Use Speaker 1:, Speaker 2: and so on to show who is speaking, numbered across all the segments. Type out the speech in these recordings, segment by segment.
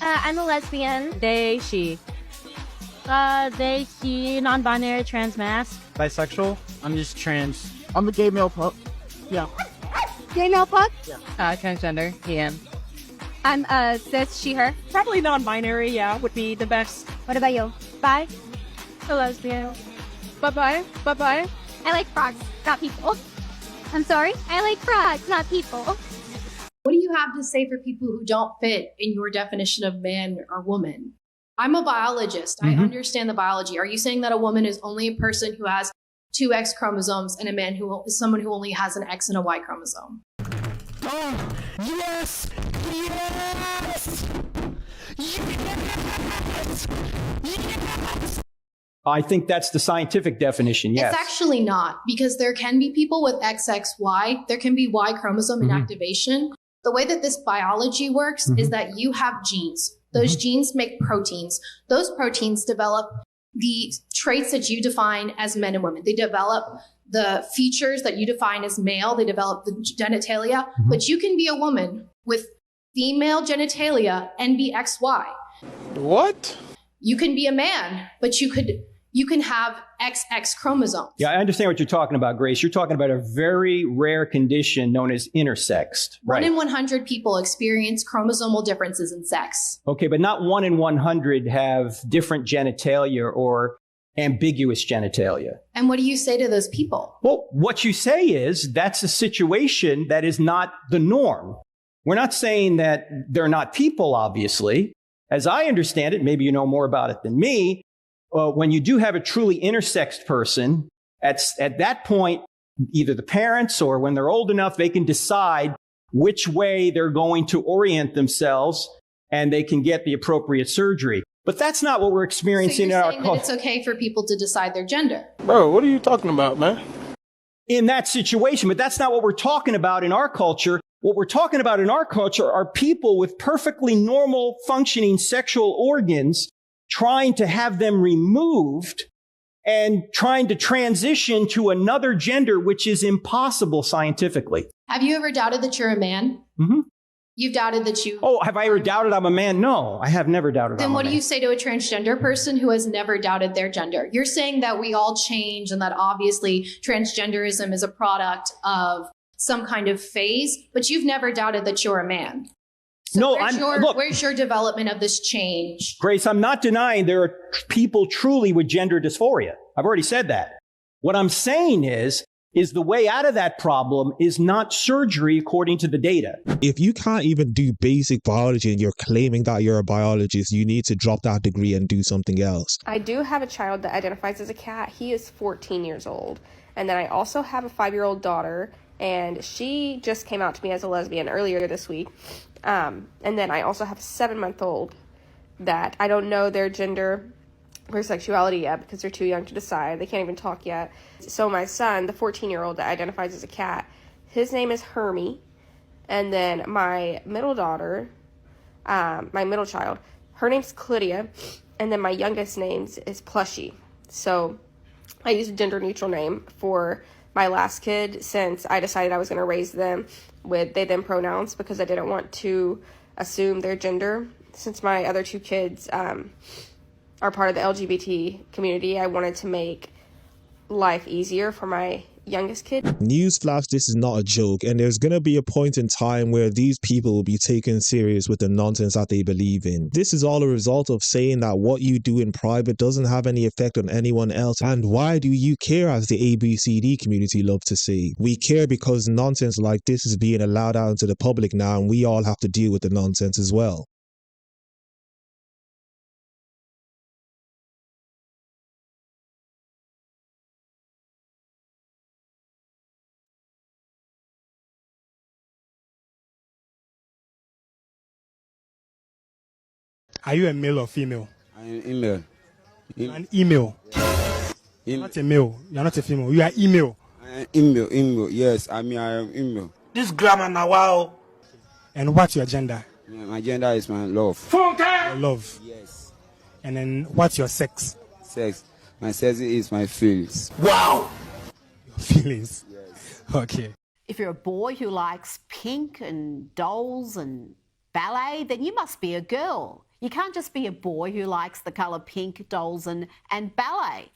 Speaker 1: I'm a lesbian.
Speaker 2: They, she.
Speaker 1: They, he, non-binary, trans-masc.
Speaker 3: Bisexual. I'm just trans.
Speaker 4: I'm a gay male pup.
Speaker 3: Yeah.
Speaker 1: Gay male fuck?
Speaker 2: Transgender, he, him.
Speaker 1: I'm cis, she, her.
Speaker 2: Probably non-binary, yeah, would be the best.
Speaker 1: What about you? Bi?
Speaker 2: A lesbian. Bye-bye. Bye-bye.
Speaker 1: I like frogs, not people. I'm sorry? I like frogs, not people.
Speaker 5: What do you have to say for people who don't fit in your definition of man or woman? I'm a biologist. I understand the biology. Are you saying that a woman is only a person who has two X chromosomes and a man who is someone who only has an X and a Y chromosome?
Speaker 4: Oh, yes! Yes! Yes! Yes!
Speaker 6: I think that's the scientific definition, yes.
Speaker 5: It's actually not, because there can be people with XXY. There can be Y chromosome inactivation. The way that this biology works is that you have genes. Those genes make proteins. Those proteins develop the traits that you define as men and women. They develop the features that you define as male. They develop the genitalia. But you can be a woman with female genitalia and be XY.
Speaker 3: What?
Speaker 5: You can be a man, but you can have XX chromosome.
Speaker 6: Yeah, I understand what you're talking about, Grace. You're talking about a very rare condition known as intersexed. Right.
Speaker 5: 1 in 100 people experience chromosomal differences in sex.
Speaker 6: Okay, but not 1 in 100 have different genitalia or ambiguous genitalia.
Speaker 5: And what do you say to those people?
Speaker 6: Well, what you say is that's a situation that is not the norm. We're not saying that they're not people, obviously. As I understand it, maybe you know more about it than me, when you do have a truly intersexed person, at that point, either the parents or when they're old enough, they can decide which way they're going to orient themselves and they can get the appropriate surgery. But that's not what we're experiencing in our culture.
Speaker 5: That it's okay for people to decide their gender.
Speaker 3: Bro, what are you talking about, man?
Speaker 6: In that situation, but that's not what we're talking about in our culture. What we're talking about in our culture are people with perfectly normal functioning sexual organs trying to have them removed and trying to transition to another gender, which is impossible scientifically.
Speaker 5: Have you ever doubted that you're a man? You've doubted that you...
Speaker 6: Oh, have I ever doubted I'm a man? No, I have never doubted I'm a man.
Speaker 5: Then what do you say to a transgender person who has never doubted their gender? You're saying that we all change and that obviously transgenderism is a product of some kind of phase, but you've never doubted that you're a man. So
Speaker 6: no,
Speaker 5: where's your development of this change?
Speaker 6: Grace, I'm not denying there are people truly with gender dysphoria. I've already said that. What I'm saying is the way out of that problem is not surgery according to the data.
Speaker 7: If you can't even do basic biology and you're claiming that you're a biologist, you need to drop that degree and do something else.
Speaker 8: I do have a child that identifies as a cat. He is 14 years old. And then I also have a 5-year-old daughter, and she just came out to me as a lesbian earlier this week. And then I also have a 7-month-old that I don't know their gender or sexuality yet because they're too young to decide. They can't even talk yet. So my son, the 14-year-old that identifies as a cat, his name is Hermie. And then my middle daughter, my middle child, her name's Clydia. And then my youngest name is Plushie. So I used a gender-neutral name for my last kid since I decided I was going to raise them with they, them pronouns because I didn't want to assume their gender. Since my other 2 kids are part of the LGBT community, I wanted to make life easier for my youngest kid.
Speaker 7: Newsflash, this is not a joke, and there's going to be a point in time where these people will be taken serious with the nonsense that they believe in. This is all a result of saying that what you do in private doesn't have any effect on anyone else. And why do you care, as the ABCD community love to say? We care because nonsense like this is being allowed out into the public now, and we all have to deal with the nonsense as well.
Speaker 9: Are you a male or female?
Speaker 10: I'm an email.
Speaker 9: An email. You're not a male. You're not a female. You are email.
Speaker 10: Email. Yes, I am email.
Speaker 9: This grammar now, wow. And what's your gender?
Speaker 10: My gender is my love.
Speaker 9: Your love.
Speaker 10: Yes.
Speaker 9: And then what's your sex?
Speaker 10: Sex. My sex is my feelings.
Speaker 9: Wow. Your feelings.
Speaker 10: Yes.
Speaker 9: Okay.
Speaker 11: If you're a boy who likes pink and dolls and ballet, then you must be a girl. You can't just be a boy who likes the colour pink, dolls and ballet.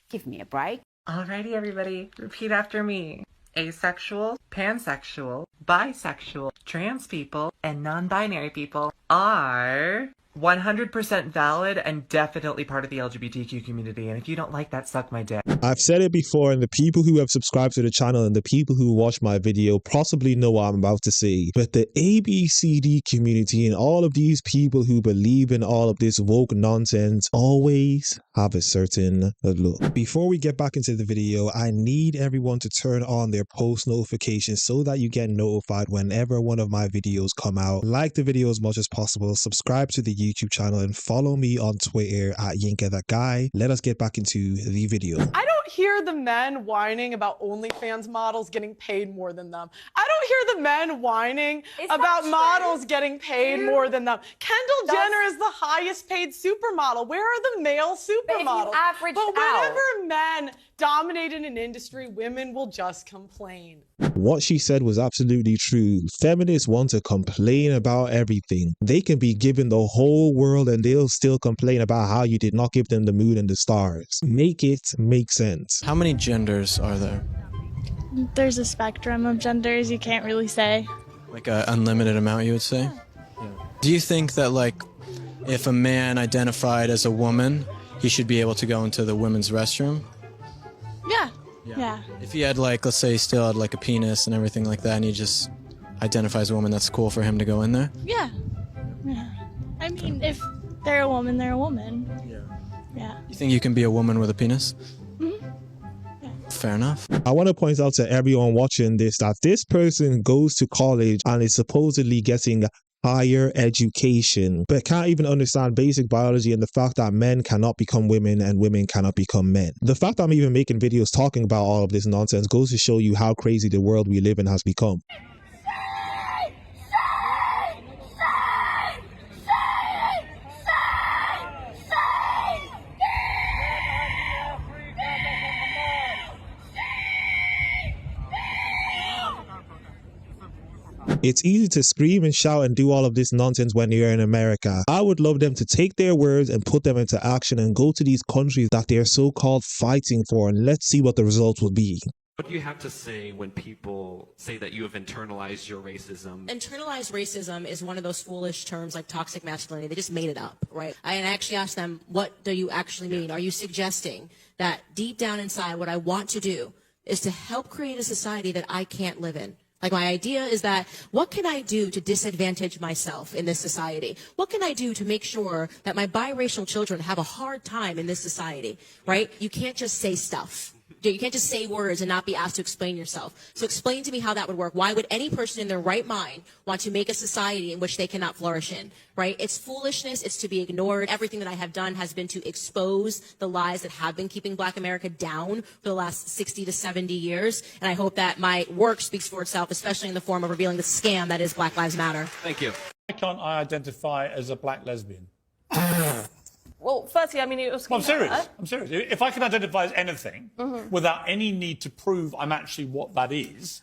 Speaker 11: Give me a break.
Speaker 12: Alrighty, everybody, repeat after me. Asexual, pansexual, bisexual, trans people, and non-binary people are 100% valid and definitely part of the LGBTQ community. And if you don't like that, suck my dick.
Speaker 7: I've said it before, and the people who have subscribed to the channel and the people who watch my video possibly know what I'm about to say. But the ABCD community and all of these people who believe in all of this woke nonsense always have a certain look. Before we get back into the video, I need everyone to turn on their post notifications so that you get notified whenever one of my videos come out. Like the video as much as possible, subscribe to the YouTube channel, and follow me on Twitter at YinkaThatGuy. Let us get back into the video.
Speaker 13: I don't hear the men whining about OnlyFans models getting paid more than them. I don't hear the men whining about models getting paid more than them. Kendall Jenner is the highest paid supermodel. Where are the male supermodels? But whenever men dominate in an industry, women will just complain.
Speaker 7: What she said was absolutely true. Feminists want to complain about everything. They can be given the whole world and they'll still complain about how you did not give them the moon and the stars. Make it make sense.
Speaker 3: How many genders are there?
Speaker 14: There's a spectrum of genders, you can't really say.
Speaker 3: Like an unlimited amount, you would say? Yeah. Do you think that, like, if a man identified as a woman, he should be able to go into the women's restroom?
Speaker 14: Yeah.
Speaker 3: If he had, like, let's say he still had, like, a penis and everything like that, and he just identifies a woman, that's cool for him to go in there?
Speaker 14: Yeah. I mean, if they're a woman, they're a woman. Yeah.
Speaker 3: You think you can be a woman with a penis? Fair enough.
Speaker 7: I want to point out to everyone watching this that this person goes to college and is supposedly getting higher education, but can't even understand basic biology and the fact that men cannot become women and women cannot become men. The fact that I'm even making videos talking about all of this nonsense goes to show you how crazy the world we live in has become. It's easy to scream and shout and do all of this nonsense when you're in America. I would love them to take their words and put them into action and go to these countries that they're so-called fighting for, and let's see what the results will be.
Speaker 15: What do you have to say when people say that you have internalized your racism?
Speaker 16: Internalized racism is one of those foolish terms like toxic masculinity. They just made it up, right? I actually asked them, what do you actually mean? Are you suggesting that deep down inside what I want to do is to help create a society that I can't live in? Like, my idea is that, what can I do to disadvantage myself in this society? What can I do to make sure that my biracial children have a hard time in this society, right? You can't just say stuff. You can't just say words and not be asked to explain yourself. So explain to me how that would work. Why would any person in their right mind want to make a society in which they cannot flourish in, right? It's foolishness. It's to be ignored. Everything that I have done has been to expose the lies that have been keeping Black America down for the last 60 to 70 years. And I hope that my work speaks for itself, especially in the form of revealing the scam that is Black Lives Matter.
Speaker 15: Thank you.
Speaker 9: Why can't I identify as a black lesbian?
Speaker 2: Well, firstly, I mean, it was.
Speaker 9: Well, I'm serious. I'm serious. If I can identify as anything without any need to prove I'm actually what that is,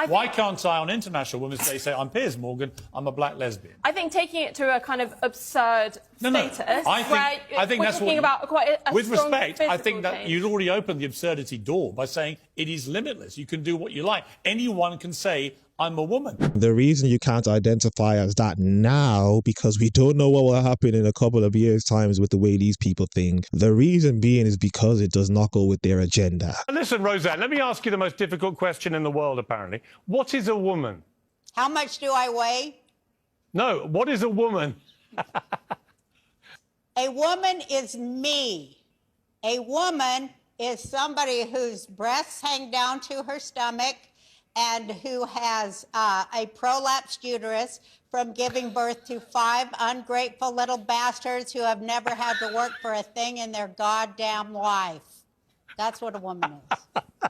Speaker 9: why can't I on International Women's Day say, I'm Piers Morgan, I'm a black lesbian?
Speaker 2: I think taking it to a kind of absurd status,
Speaker 9: I think
Speaker 2: we're
Speaker 9: that's
Speaker 2: talking
Speaker 9: what.
Speaker 2: about quite a
Speaker 9: with
Speaker 2: strong
Speaker 9: respect, I think that
Speaker 2: change.
Speaker 9: you'd already opened the absurdity door by saying it is limitless. You can do what you like. Anyone can say, I'm a woman.
Speaker 7: The reason you can't identify as that now, because we don't know what will happen in a couple of years' times with the way these people think. The reason being is because it does not go with their agenda.
Speaker 17: Listen, Roseanne, let me ask you the most difficult question in the world, apparently. What is a woman?
Speaker 18: How much do I weigh?
Speaker 17: No, what is a woman?
Speaker 18: A woman is me. A woman is somebody whose breasts hang down to her stomach and who has a prolapsed uterus from giving birth to 5 ungrateful little bastards who have never had to work for a thing in their goddamn life. That's what a woman is.